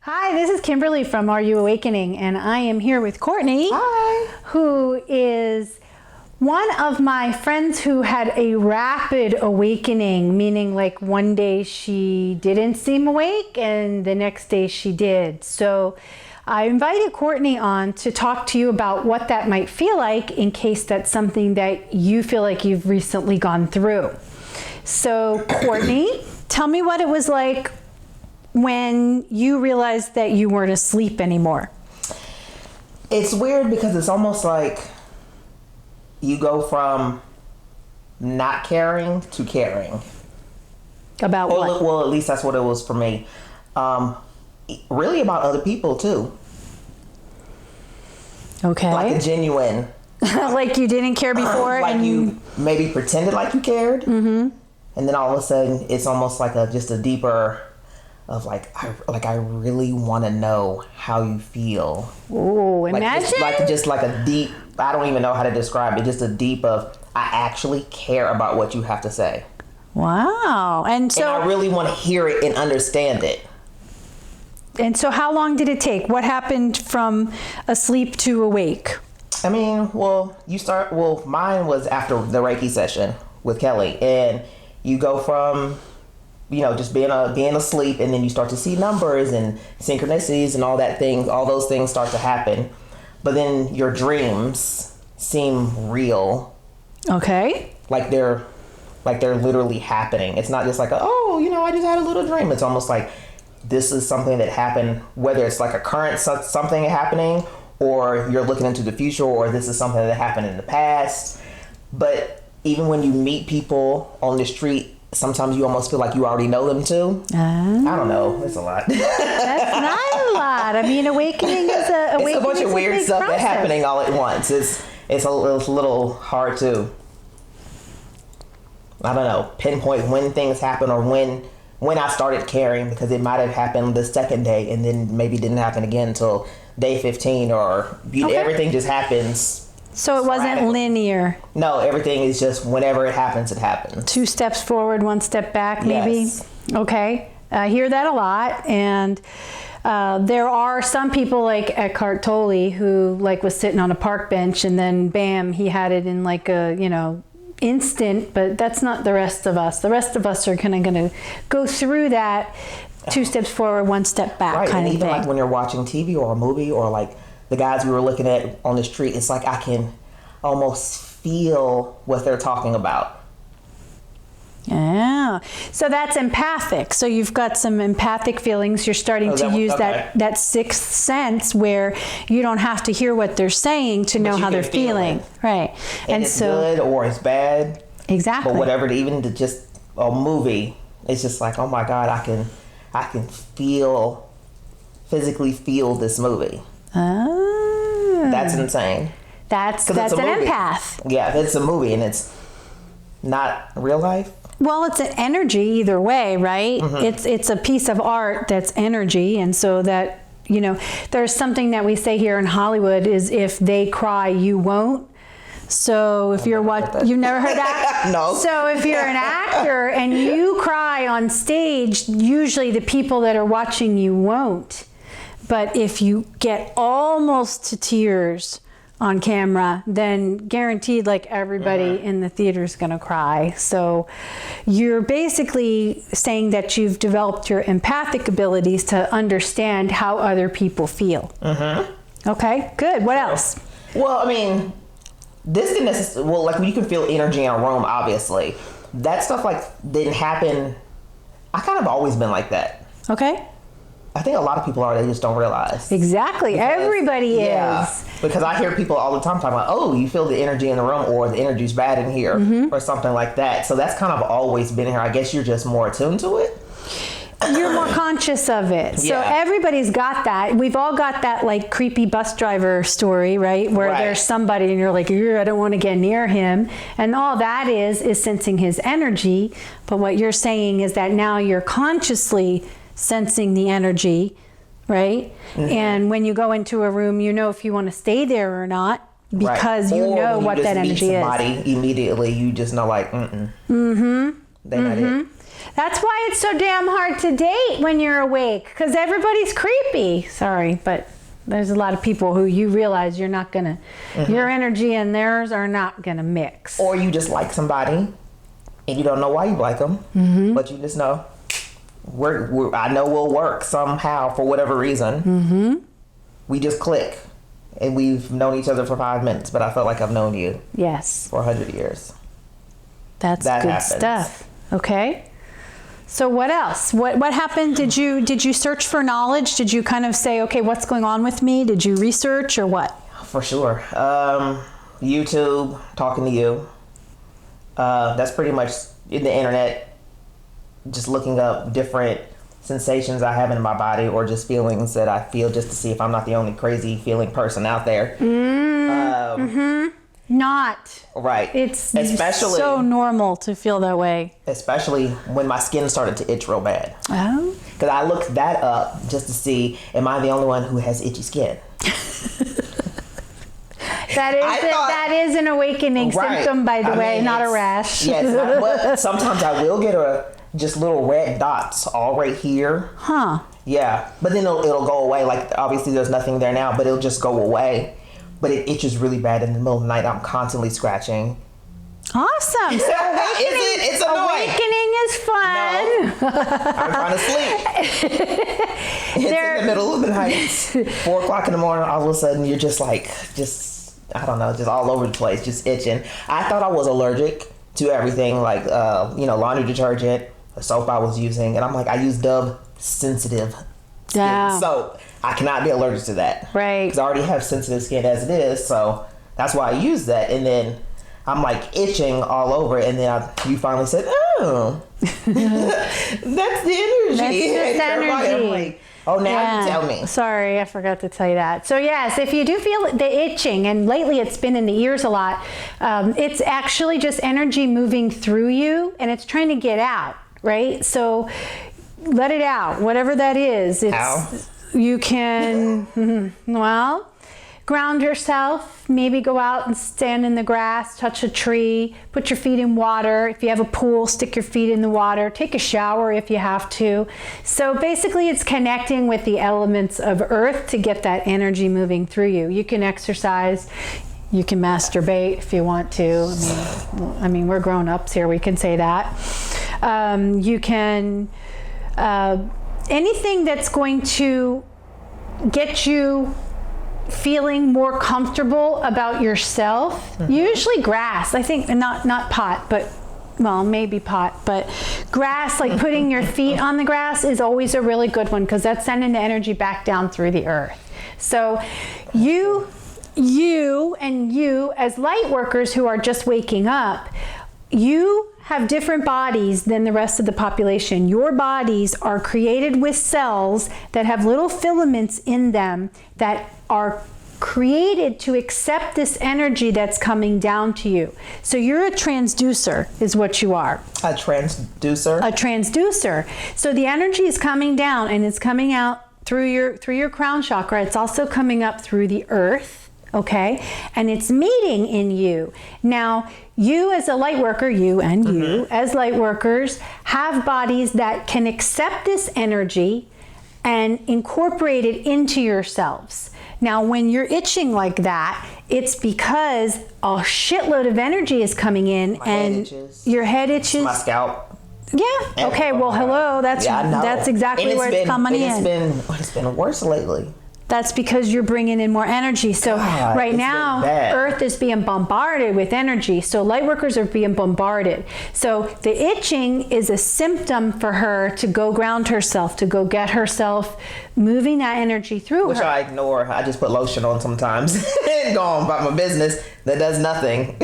Hi, this is Kimberly from Are You Awakening, and I am here with Courtney. Hi. Who is one of my friends who had a rapid awakening, meaning like one day she didn't seem awake and the next day she did. So I invited Courtney on to talk to you about what that might feel like in case that's something that you feel like you've recently gone through. So Courtney, tell me what it was like when you realized that you weren't asleep anymore. It's weird because it's almost like you go from not caring to caring. About what? Well, at least that's what it was for me. Really about other people too. Okay. Like a genuine. Like you didn't care before? Like you maybe pretended like you cared. Mm-hmm. And then all of a sudden it's almost like just a deeper of I really want to know how you feel. Oh, imagine. Just like a deep, I don't even know how to describe it, just a deep of, I actually care about what you have to say. Wow. And I really want to hear it and understand it. And so how long did it take? What happened from asleep to awake? I mean, mine was after the Reiki session with Kelly, and you go from just being asleep, and then you start to see numbers and synchronicities and all those things start to happen. But then your dreams seem real. Okay. Like they're literally happening. It's not just like, I just had a little dream. It's almost like this is something that happened, whether it's like a current something happening, or you're looking into the future, or this is something that happened in the past. But even when you meet people on the street, sometimes you almost feel like you already know them too. I don't know. It's a lot. That's not a lot. I mean, awakening is a bunch of weird stuff that's happening all at once. It's a little hard to, I don't know, pinpoint when things happen or when I started caring, because it might have happened the second day and then maybe didn't happen again until day 15 or everything just happens. So it wasn't linear. No, everything is just whenever it happens, it happens. 2 steps forward, 1 step back, maybe? Yes. Okay. I hear that a lot. And there are some people like Eckhart Tolle who was sitting on a park bench and then bam, he had it in instant, but that's not the rest of us. The rest of us are kind of going to go through that 2 steps forward, 1 step back kind of thing. Like when you're watching TV or a movie, or like the guys we were looking at on the street, it's like I can almost feel what they're talking about. Yeah. So that's empathic. So you've got some empathic feelings. You're starting to use that sixth sense where you don't have to hear what they're saying to know how they're feeling. Right. And it's good or it's bad. Exactly. But whatever, even to just a movie, it's just like, oh my God, I can physically feel this movie. Oh. That's insane. That's an empath. Yeah, it's a movie and it's not real life. Well, it's an energy either way, right? Mm-hmm. It's a piece of art that's energy, and so that, there's something that we say here in Hollywood is if they cry, you won't. So if you've never heard that? No. So if you're an actor and you cry on stage, usually the people that are watching you won't. But if you get almost to tears on camera, then guaranteed everybody in the theater is going to cry. So you're basically saying that you've developed your empathic abilities to understand how other people feel. Mm-hmm. Okay, good. What else? Well, I mean, this didn't necessarily, you can feel energy in a room, obviously. That stuff didn't happen. I kind of always been like that. Okay. I think a lot of people are, they just don't realize. Exactly. Everybody is. Because I hear people all the time talking about, you feel the energy in the room, or the energy's bad in here, or something like that. So that's kind of always been here. I guess you're just more attuned to it. You're more conscious of it. So everybody's got that. We've all got that creepy bus driver story, right? Where there's somebody and you're like, I don't want to get near him. And all that is sensing his energy. But what you're saying is that now you're consciously sensing the energy, right? Mm-hmm. And when you go into a room, if you want to stay there or not, because you know what that energy is. Immediately, you just know Mm-hmm. They're not it. That's why it's so damn hard to date when you're awake, because everybody's creepy. Sorry, but there's a lot of people who you realize you're not gonna, your energy and theirs are not gonna mix. Or you just like somebody and you don't know why you like them, but you just know, I know we'll work somehow for whatever reason. We just click. And we've known each other for 5 minutes, but I felt like I've known you Yes. for 100 years. That good happens. stuff. Okay. So what else? What happened? Did you search for knowledge? Did you kind of say, okay, what's going on with me? Did you research or what? For sure. YouTube, talking to you. That's pretty much in the internet, just looking up different sensations I have in my body or just feelings that I feel, just to see if I'm not the only crazy feeling person out there. Not. Right. It's especially so normal to feel that way. Especially when my skin started to itch real bad. Oh. Because I looked that up just to see, am I the only one who has itchy skin? That is an awakening symptom, by the way, not a rash. Yes, but sometimes I will get just little red dots all right here. Huh. Yeah, but then it'll go away. Like, obviously there's nothing there now, but it'll just go away. But it itches really bad in the middle of the night. I'm constantly scratching. Awesome. So It's annoying. awakening is fun. No, I'm trying to sleep. It's in the middle of the night. 4 o'clock in the morning, all of a sudden you're just like, I don't know, just all over the place, just itching. I thought I was allergic to everything, like, laundry detergent, the soap I was using. And I'm like, I use Dove sensitive skin soap. I cannot be allergic to that. Right. Because I already have sensitive skin as it is. So that's why I use that. And then I'm like itching all over. And then you finally said, oh, that's the energy. That's just energy. I'm like, oh, now you tell me. Sorry, I forgot to tell you that. So yes, if you do feel the itching, and lately it's been in the ears a lot, it's actually just energy moving through you, and it's trying to get out, right? So let it out, whatever that is. You can, ground yourself, maybe go out and stand in the grass, touch a tree, put your feet in water. If you have a pool, stick your feet in the water, take a shower if you have to. So basically it's connecting with the elements of earth to get that energy moving through you. You can exercise, you can masturbate if you want to. I mean, we're grown-ups here, we can say that. You can, anything that's going to get you feeling more comfortable about yourself. Usually grass, I think, not pot, but maybe pot, but grass, like putting your feet on the grass is always a really good one, because that's sending the energy back down through the earth. So you as light workers who are just waking up, you have different bodies than the rest of the population. Your bodies are created with cells that have little filaments in them that are created to accept this energy that's coming down to you. So you're a transducer is what you are. A transducer? A transducer. So the energy is coming down and it's coming out through your crown chakra. It's also coming up through the earth. Okay, and it's meeting in you. Now, you as a light worker, you as light workers have bodies that can accept this energy and incorporate it into yourselves. Now, when you're itching like that, it's because a shitload of energy is coming in and your head itches. My scalp. Yeah. Okay. Well, hello. That's exactly where it's coming in. It's been worse lately. That's because you're bringing in more energy. So right now, Earth is being bombarded with energy. So light workers are being bombarded. So the itching is a symptom for her to go ground herself, to go get herself moving that energy through Which her. I ignore. I just put lotion on sometimes and go on about my business. That does nothing.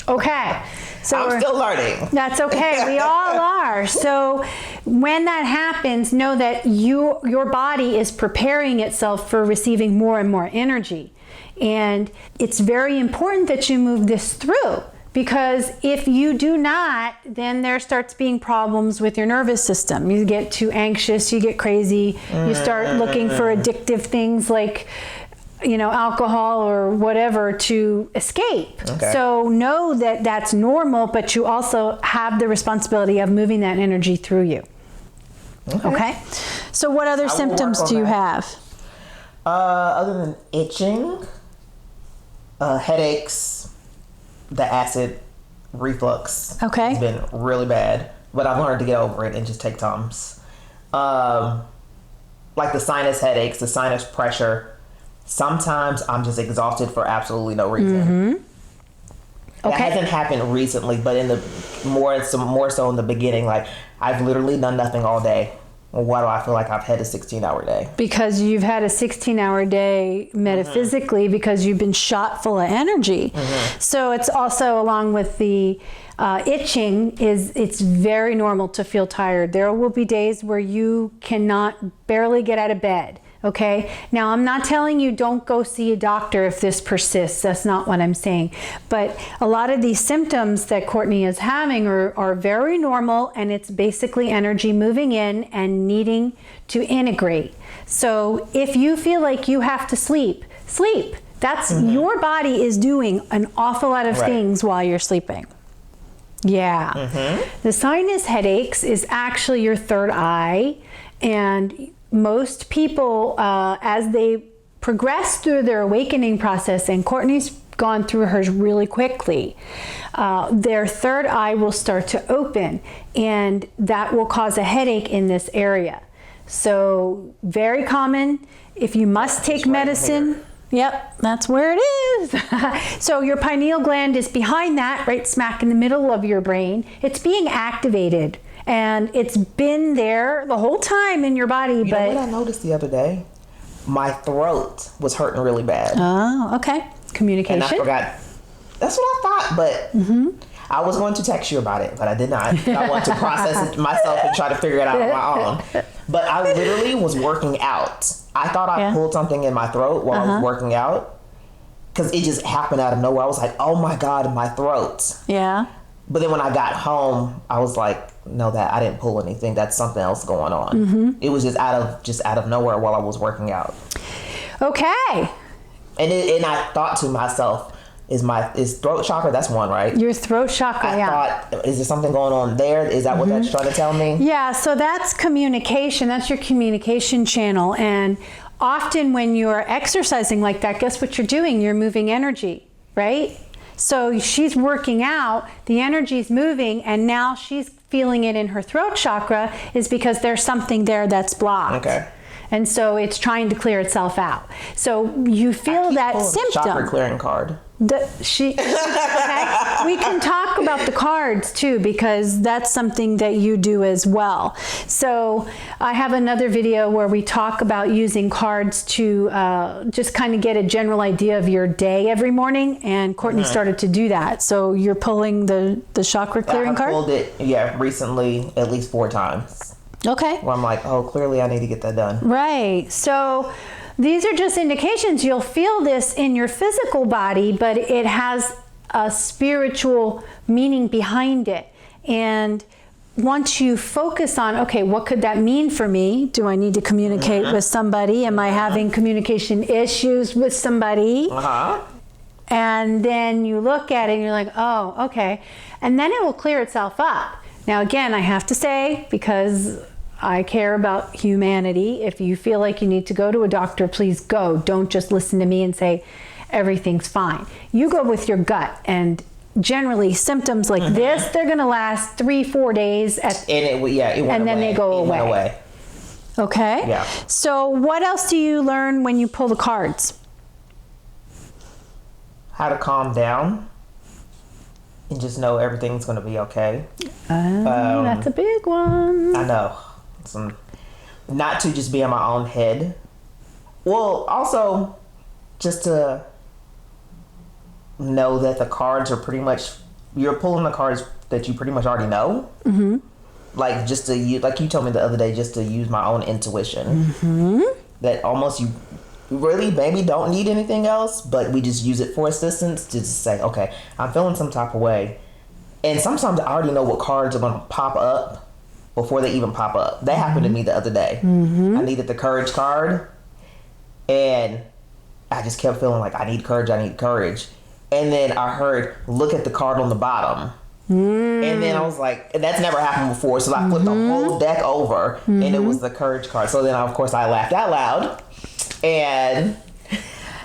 Okay. So I'm still learning. That's okay. We all are. So when that happens, know that your body is preparing itself for receiving more and more energy. And it's very important that you move this through, because if you do not, then there starts being problems with your nervous system. You get too anxious, you get crazy, you start looking for addictive things like alcohol or whatever to escape. Okay. So know that that's normal, but you also have the responsibility of moving that energy through you. Okay. So what other symptoms do you have? Other than itching, headaches, the acid reflux. Okay. It's been really bad, but I've learned to get over it and just take Tums. Like the sinus headaches, the sinus pressure. Sometimes I'm just exhausted for absolutely no reason. That hasn't happened recently, but in the more so in the beginning, like I've literally done nothing all day. Well, why do I feel like I've had a 16-hour day? Because you've had a 16-hour day metaphysically because you've been shot full of energy. So it's also, along with the itching, it's very normal to feel tired. There will be days where you cannot barely get out of bed. Okay. Now, I'm not telling you don't go see a doctor if this persists. That's not what I'm saying. But a lot of these symptoms that Courtney is having are very normal, and it's basically energy moving in and needing to integrate. So if you feel like you have to sleep. That's your body is doing an awful lot of things while you're sleeping. Yeah. The sinus headaches is actually your third eye, and most people, as they progress through their awakening process, and Courtney's gone through hers really quickly, their third eye will start to open, and that will cause a headache in this area. So very common. If you must take medicine, yep, that's where it is. So your pineal gland is behind that, right smack in the middle of your brain. It's being activated. And it's been there the whole time in your body. You know what I noticed the other day? My throat was hurting really bad. Oh, okay. Communication. And I forgot. That's what I thought, but I was going to text you about it, but I did not. I want to process it myself and try to figure it out on my own. But I literally was working out. I thought I pulled something in my throat while I was working out, because it just happened out of nowhere. I was like, oh my God, my throat. Yeah. But then when I got home, I was like, no, that I didn't pull anything. That's something else going on. It was just out of nowhere while I was working out. Okay. And I thought to myself, is throat chakra? That's one, right? Your throat chakra. I thought, is there something going on there? Is that what that's trying to tell me? Yeah. So that's communication. That's your communication channel. And often when you're exercising like that, guess what you're doing? You're moving energy, right? So she's working out, the energy's moving, and now she's feeling it in her throat chakra, is because there's something there that's blocked. Okay. And so it's trying to clear itself out. So you feel that symptom. Chakra clearing card. Okay. We can talk about the cards too, because that's something that you do as well. So I have another video where we talk about using cards to just kind of get a general idea of your day every morning, and Courtney started to do that. So you're pulling the chakra clearing card? I pulled it, recently at least 4 times. Okay. Where I'm like, oh, clearly I need to get that done. Right. So these are just indications. You'll feel this in your physical body, but it has a spiritual meaning behind it. And once you focus on, okay, what could that mean for me? Do I need to communicate with somebody? Am I having communication issues with somebody? And then you look at it and you're like, oh, okay. And then it will clear itself up. Now, again, I have to say, because I care about humanity, if you feel like you need to go to a doctor, please go. Don't just listen to me and say everything's fine. You go with your gut, and generally symptoms like this, they're going to last 3-4 days and then they go away. Okay? Yeah. So what else do you learn when you pull the cards? How to calm down and just know everything's going to be okay. That's a big one. I know. Not to just be in my own head. Well, also just to know that the cards are pretty much, you're pulling the cards that you pretty much already know. Like just to use, like you told me the other day, just to use my own intuition. That almost you really maybe don't need anything else, but we just use it for assistance to just say, okay, I'm feeling some type of way. And sometimes I already know what cards are going to pop up before they even pop up. That happened to me the other day. I needed the courage card, and I just kept feeling like I need courage. And then I heard, look at the card on the bottom. And then I was like, and that's never happened before. So I flipped the whole deck over and it was the courage card. So then, of course, I laughed out loud. And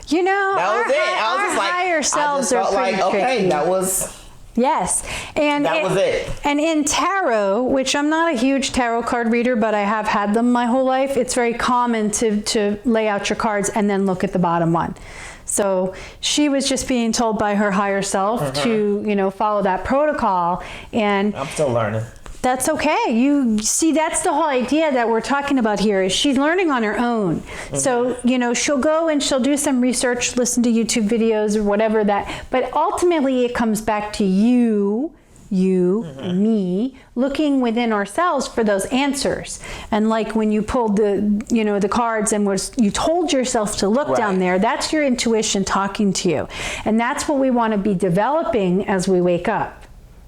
you know, that was it. I was just like, higher selves I just felt are pretty like, okay, tricky. that was... Yes. And that was it. And in tarot, which I'm not a huge tarot card reader, but I have had them my whole life, it's very common to lay out your cards and then look at the bottom one. So she was just being told by her higher self to, you know, follow that protocol. And I'm still learning. that's okay. You see, that's the whole idea that we're talking about here is she's learning on her own. So, you know, she'll go and she'll do some research, listen to YouTube videos or whatever that, but ultimately it comes back to you and me looking within ourselves for those answers. And like when you pulled the, you know, the cards and you told yourself to look down there, that's your intuition talking to you. And that's what we want to be developing as we wake up.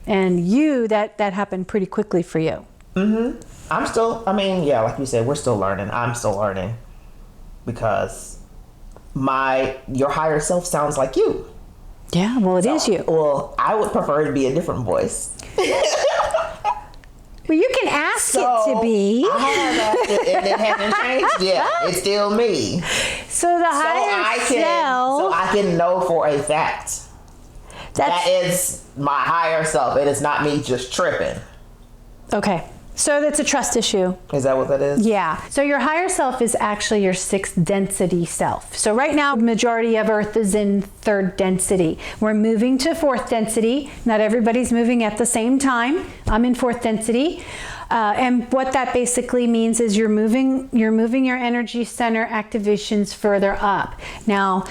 And that happened pretty quickly for you. I'm still, I mean, yeah, like you said, we're still learning. I'm still learning because your higher self sounds like you. Yeah, well, it is you. Well, I would prefer to be a different voice. Well, you can ask it to be. I have asked it and it hasn't changed yet. It's still me. So the higher self. So I can know for a fact. That is my higher self. It is not me just tripping. Okay. So that's a trust issue. Is that what that is? Yeah. So your higher self is actually your 6th density self. So right now, the majority of Earth is in 3rd density. We're moving to 4th density. Not everybody's moving at the same time. I'm in 4th density. And what that basically means is you're moving your energy center activations further up. Now,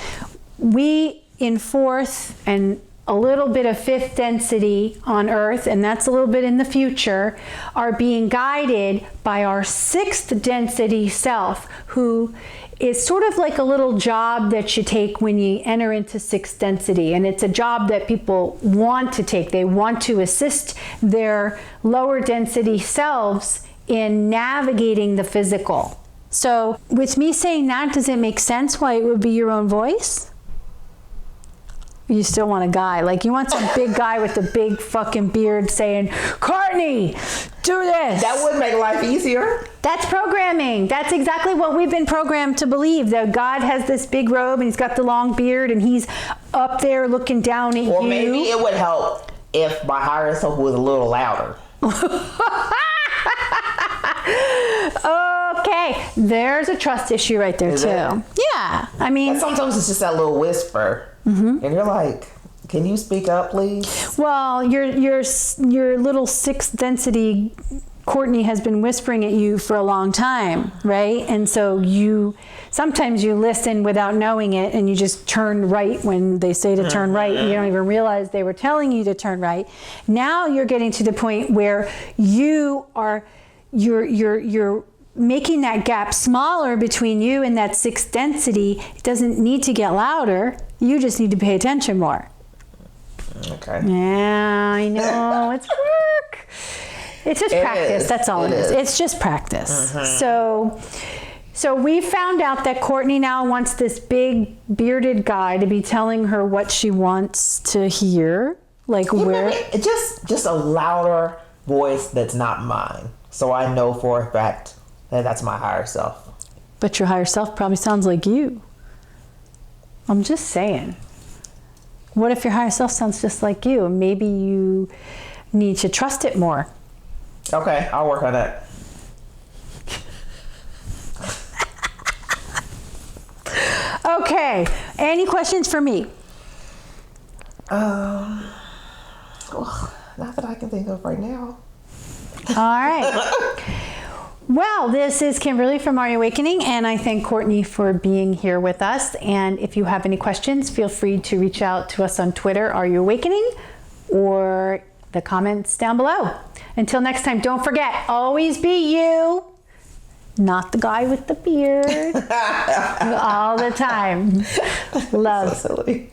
we in 4th and a little bit of 5th density on Earth, and that's a little bit in the future, are being guided by our 6th density self, who is sort of like a little job that you take when you enter into 6th density. And it's a job that people want to take. They want to assist their lower density selves in navigating the physical. So with me saying that, does it make sense why it would be your own voice? You still want a guy, like you want some big guy with a big fucking beard saying, Courtney, do this. That would make life easier. That's programming. That's exactly what we've been programmed to believe. That God has this big robe and he's got the long beard and he's up there looking down at you. Or maybe it would help if my higher self was a little louder. Okay, there's a trust issue right there too. Yeah, I mean, and sometimes it's just that little whisper, and you're like, "Can you speak up, please?" Well, your little 6th density Courtney has been whispering at you for a long time, right? And so sometimes you listen without knowing it, and you just turn right when they say to turn right, and you don't even realize they were telling you to turn right. Now you're getting to the point where you're making that gap smaller between you and that 6th density. It doesn't need to get louder. You just need to pay attention more. Okay. Yeah, I know. It's work. It's just practice. That's all it is. It's just practice. So we found out that Courtney now wants this big bearded guy to be telling her what she wants to hear. Like where? Just a louder voice that's not mine. So I know for a fact that that's my higher self. But your higher self probably sounds like you. I'm just saying. What if your higher self sounds just like you? Maybe you need to trust it more. Okay, I'll work on that. Okay, any questions for me? Not that I can think of right now. All right. Well, this is Kimberly from Are You Awakening, and I thank Courtney for being here with us. And if you have any questions, feel free to reach out to us on Twitter, Are You Awakening, or the comments down below. Until next time, don't forget, always be you, not the guy with the beard, all the time. Love. So silly.